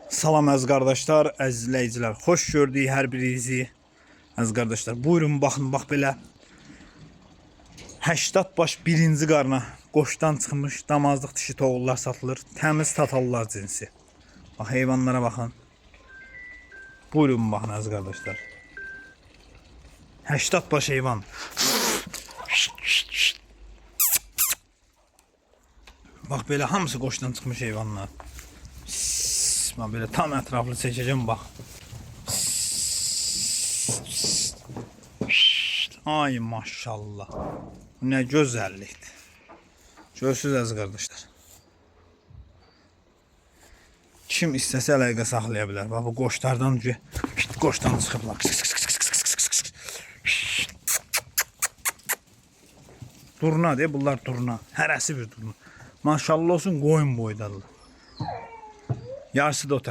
Salam əziz qardaşlar, əziz izləyicilər. Xoş gördük hər birinizi. Əziz qardaşlar, buyurun baxın, bax belə 80 baş birinci qarna qoşdan çıxmış damazlıq dişi toğullar satılır. Təmiz tatallar cinsi. Bax heyvanlara baxın. Buyurun baxın əziz qardaşlar. 80 baş heyvan. Bax belə hamısı qoşdan çıxmış heyvanlar. Bax belə tam ətraflı çəkəcəm bax. Ay maşallah. Nə gözəllikdir. Görürsüz əziz qardaşlar. Kim istəsə əlaqə saxlaya bilər. Bax bu qoşlardan qoşdan çıxıblar. Durna deyə bunlar durna. Hərəsi bir durna. Maşallah olsun qoyun boydadır. Yarısı da o tərəfdə.